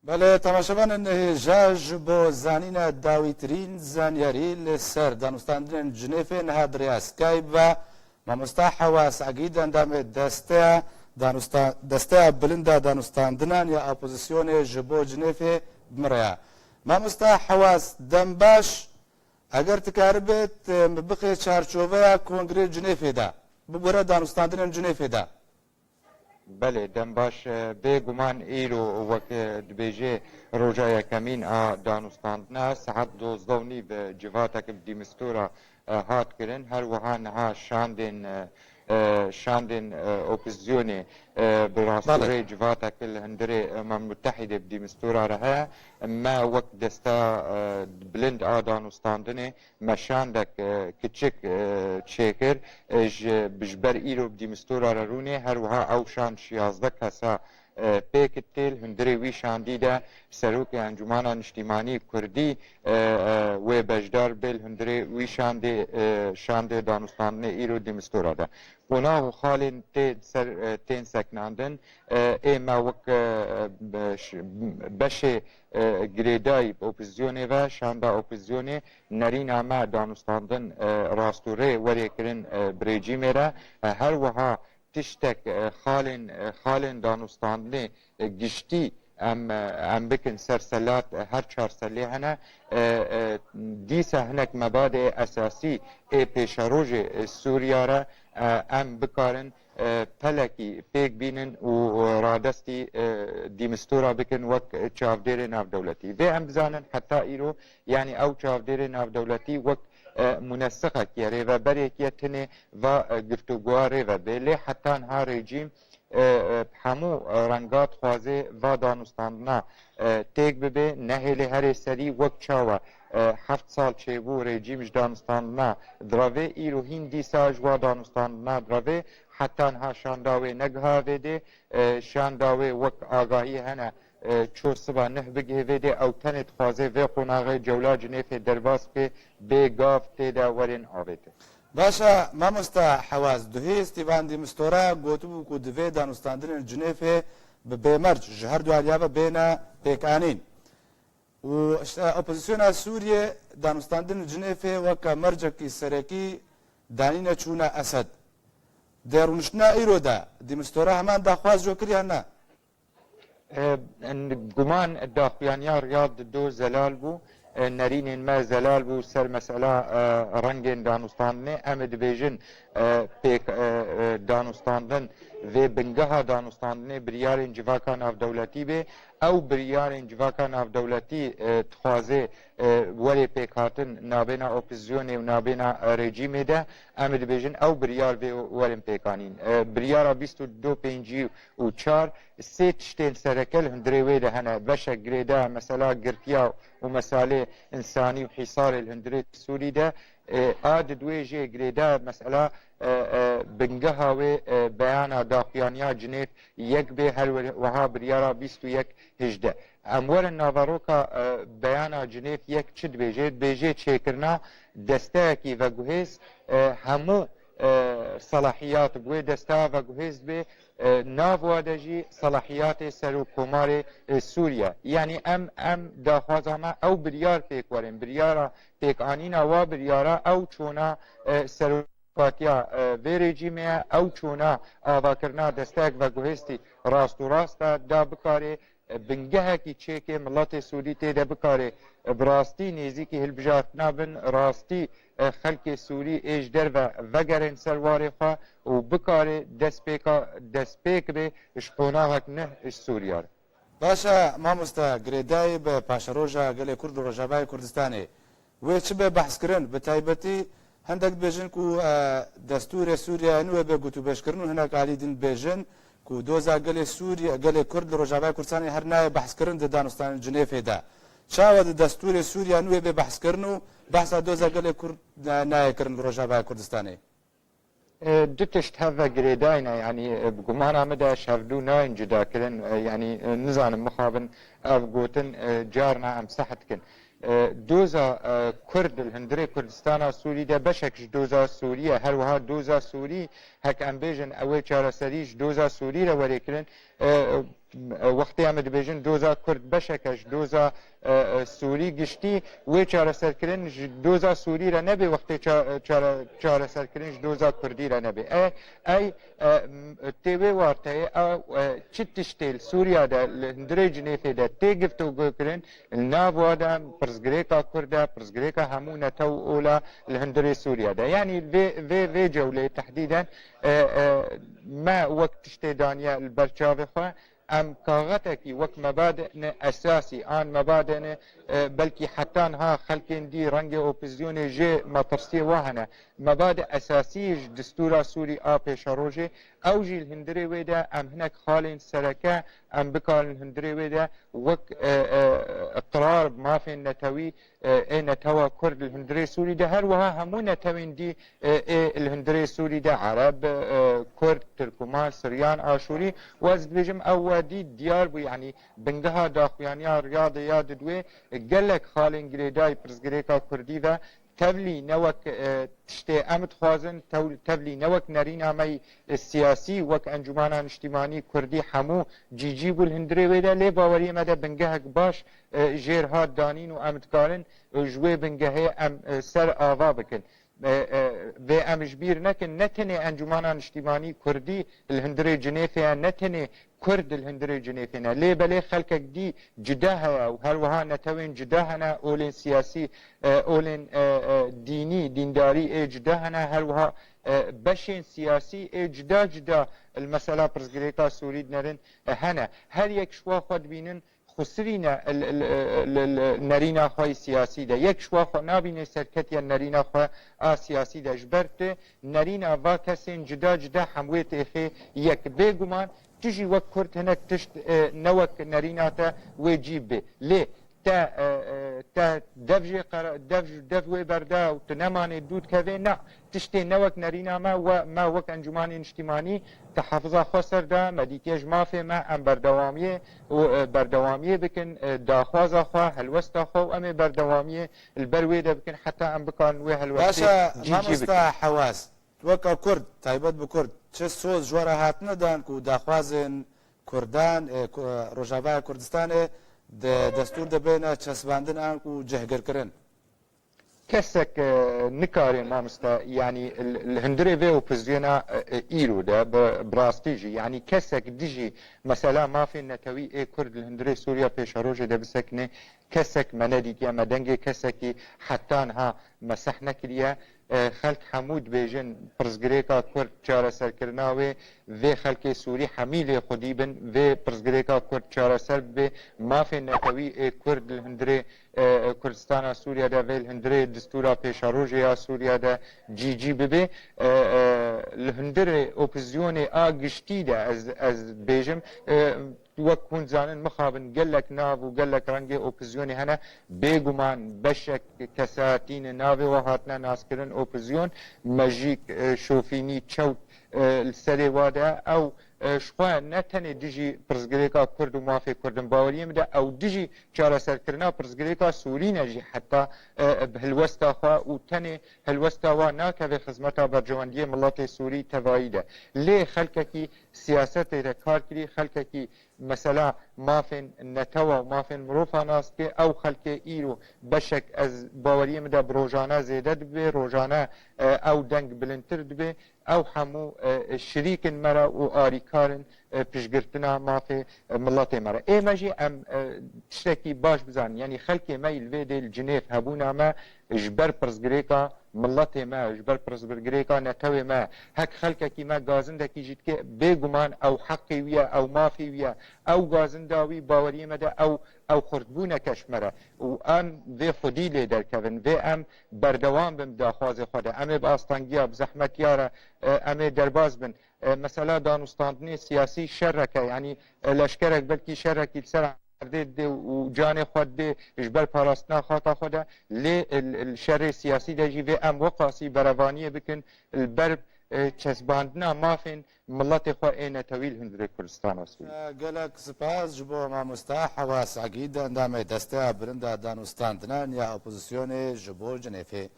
بله تماشاوان جاج با زانین داویترین زانیاری لسر دانستاندن جنیفین هادریا سکایب و مامستا حواس عقید اندام دسته بلنده دانستاندنان یا اپوزیسیون جبو جنیفی بمریا مامستا حواس دنباش اگر تکاربت مبقی چارچوبه کنگره جنیفی دا ببوره دانستاندنان جنیفی دا بله دم باش بگمان ایرو وقت دبیجه روجای کمین دانستاندنا ساعت 12 به جواتک دیمستورا هات کرن هر وها نها شاندن اپوزیونی براستوری جواتک الهندری متحده بدیمستورا رها ما وقت دستا بلند دانستاندنه مشاندک کچک چیکر بجبر ایرو بدیمستورا رونه هر وها او شان 11 کسا پیک تیل هندری وی شاندی ده سروک انجمن اجتماعی کردی و بجدار بل هندری وی شاندی دانستانه ایرو دیمستورا ده اونا خالن تین سکناندن اما وک بشه گریدای اپوزیونه و شاندا اپوزیونه نرین اما دانستاندن راستوره وری کرن بريجيمي را هر وها تشتك خالن دانستاندنه گشتی ام بکن سرسلات هر 4 ساله هنه دیسا هنک مبادئ اساسی پیشروج سوریا را ام بکارن پلکی پیک بینن و رادستی دیمستورا بکن وک چافدیر ناف دولتی و ام بزانن حتی ایرو یعنی او چافدیر ناف دولتی وک منسقه کیاره و بریکیه تنه و گفتگواره و بله حتی ها رژیم همو رنگات خوازه و دانستاندنا تیک ببه نهیل هر سری وک چاوه 7 سال چه بو رژیمش دانستاندنا دراوه ایرو هندی ساج و دانستاندنا دراوه حتی ها شانداوه نگها ویده شانداوه وک آگاهی هنه چور سبا نه بگه ویده او تنت خوازه و قناغه جولا جنیف درباس که بگاف تیده ورین آویده باشا مامستا حواز دوهی استیوان دیمستورا گوتو کو دوی دانستاندن جنیف بمرج جهر دوالیا بین پیکانین و اپوزیسیون سوریه دانستاندن جنیف وک مرجکی سرکی دانین چونه اسد درونشنا ایرودا دیمستورا همان دخواز جو کری هنه گمان داخویانیا ریاض دو زلال بو نرین ما زلال بو سر مسئله رنگین دانستاندنه امد بیجن پیک دانستاندن و بنگاه دانستاندنه بریار جواکان اف دولتی به او بریار جواکان اف دولتی تخوازه ولی پیکاتن نابینا اپوزیون و نابینا رژیم ده امد بیجن او بریار ولی پیکانین بریار 22 پنجی و 4 سه تشتین سرکل هندری ویده هنه بشک گریده مثلا گرتیا و مسائل انسانی و حصار الهندری سوری ده آد دویجه گریده مسئله بنگها و بیان داقیانیا جنیف یک به هر وها بریارا 21 هجده امور ناواروکا بیان جنیف یک چد بیجه چیکرنا دسته و گوهیز همو صلاحیات بوی دسته و گوهیز به ناوادجی صلاحیات سروکومار سوریا یعنی ام داخوازانا او بریار پیک ورن بریارا پیک آنینا و بریارا او چونا سروکاتیا و رژیمه او چونا آواکرنا دستک و گوهستی راست و راست دا بکاره بنگه کی چه که ملت سوری تیده بکاره براستی نیزی که هلبجارتنا بن راستی خلق سوری اجدر و وگرن سروار خواه و بکاره دست پیک به شپوناهک نه سوریار باشا مامستا گریدای به پاشروجا گلی کرد و رجابای کردستانی و چه به بحث کرن به تایبتی هندک بیجن کو دستور سوریا نوه به گوتو بشکرن و هنک علی دین بیجن کو دوزا گلی سوریا گلی کرد و رجابای کردستانی هر نای بحث کرن ده دانستان جنیفه ده چاوه ده دستور سوریا نوه به بحث کرن و بحثا دوزا گلی کرد نای کرن رجابای کردستانی دتشت هذا جريداينا يعني بقمان عمدا شافدو ناين جدا كلن يعني نزان مخابن افغوتن جارنا ام صحتكن دوزا كرد الهندري كردستان سوري ده بشكش دوزا سوريا هل وها دوزا سوري هك ام بيجن اوي چارا سريش دوزا سوري را وريكلن وقتی ئەمە دەبێژن دۆزا کورد بەشەکەش دۆزا سووری گشتی وێ چارەسەرکردن دۆزا سووری رە نەبێ وقتی چارەسەرکردنش دۆزا کوردی رە نەبێ ئەی تێوێ وارتەیە چ تشتێل سووریادا لە هەندێک جنێفێدا تێگفتوگۆکردن ناووادا پرزگرێکا کوردە پرزگرێکە هەموو نەتە و ئۆلا لە هەندێک سووریادا یعنی vê cewleyê tehdîden me wek tiştê daniye li ber çavê xwe em kaxetekî wek mebadene esasî an mebadene belkî hetan ha xelkên dî rengê opozîsyonê jê metirsiyê wa hene mebade esasî ji distûra Sûrî a pêşerojê ew jî li hindirê wê de em hinek xalên sereke em bikarin hindirê wê de wek iqrar mafên netewî ê netewa Kurd li hindirê Sûrî de her wiha hemû netewên dî ê li hindirê Sûrî de Ereb Kurd Tirkuman Siryan Aşûrî wez dibêjim ew wedî diyar bû yani bingeha daxuyaniya Riyadê ya didwê gelek xalên girêdayî pirzgirêka Kurdî ve tevlî newek tiştê em dixwazin tevlî newek nerîna me siyasî wek encumana niştimanî Kurdî hemû cîcî bû li hindirê wê de lê baweriyê me de bingehek baş jêr hat danîn û em dikarin ji wê bingehê em ser ava bikin vê em ji bîr nekin ne tenê encumana niştimanî Kurdî li hindirê Cinêfê ye ne tenê Kurd li hindirê Cinêfê ne lê belê xelkek dî cida heye û her wiha netewên cida hene olên siyasî olên dînî dîndarî ê cida hene her wiha beşên siyasî ê cida cida li mesela pirzgirêka Sûrî dinerin hene her yek ji wan xwe dibînin خسرینه نرینا خواه سیاسی ده یک شوا خواه نابینه سرکتیا نرینا خواه سیاسی ده جبرت نرینا و کسین جدا جدا حمویت اخی یک بگمان تجی وک کرد هنک تشت نوک نرینا تا ویجیب به لی تا دفجی برده و تنمانه دود که نه تشتی نوک نرینا ما وک انجمان اجتماعی تحفظا خسر ده مدیتیج مافی ما ام بردوامیه بکن داخوازا خواه هلوستا خواه ام بردوامیه البروی ده بکن حتی ام بکن وی هلوستا مامستا حواس وکا کرد تایبت بکرد چه سوز جواره هاتنه دان که داخوازن کردان روژاوای کردستان دستور دبینه چسباندن آن که جهگر کرن کەسێک نکارێ مامۆستا ینی هەندێ vê opozîsyona îro de bi rastî jî yanî kesek dijî mesela mafên netewî ê Kurd li hindirê Sûriya pêşerojê de bisekine kesek me nedîtiye me dengê kesekî hetan ha me seh nekiriye xelk hemû dibêjin pirzgirêka Kurd çareserkirina wê vê xelkê Sûrî hemî lê xwedî bin vê pirzgirêka Kurd çareser bibe mafên netewî ê Kurd li hindirê Kurdistana Sûriya de vê li hindirê distûra pêşerojê ya Sûriya de cîcî bibe li hindirê opozîsyonê a giştî de ez dibêjim wek hûn zanin mixabin gelek nav û gelek rengê opozîsyonê hene bêguman beşek kesatîne navê we hatine naskirin opozîsyon me jî şofînî çewt li serê wa de ew şxwe ne tenê dijî pirzgirêka Kurd û mafê Kurdin baweriyê min de ew dijî çareserkirina pirzgirêka Sûrî ne jî heta bi hilwesta xwe û tenê hilwesta wa nakeve xizmeta bercewendiyê miletê Sûrî tevayî de lê xelkekî siyasetê de kar kirî xelkekî mesela mafên netewa mafên mirofa nas kê ew xelkê îro beşek ez baweriyê min de bi rojane zêde dibe rojane ew deng bilindtir dibe ew hemû şirîkin me re û arîkarin piştgirtina mafê miletê me re ême jî em tiştekî baş bizanin yanî xelkê me li vê dê li Cinêv hebûna me ji ber pirzgirêka miletê me ji ber pirzgirêka netewê me hek xelkekî me gazindekî jî dike bêguman ew heqê wî ye ew mafê wî ye ew gazinda wî baweriyê me de ew xurtbûnekeş me re û em vê xwedî lê derkevin vê em berdewam bin daxwazê xwe de em ê bi astangiya bi zehmetiya re em ê derbas bin mesela danûstandinê siyasî şerreke yanî leşkerek belkî şerrekî li ser dê û canê xwe dê ji ber parastina xata xwe de lê şerê siyasî de jî vê em weqasî berevaniyê bikin li ber çesbandina mafên miletê xwe ê netewî li hindirê Kurdistana Sûrî gelek spas ji bo mamosta Hewas Egîd endamê desteya birinda danûstandinan ya opozîsyonê ji bo Cinêfê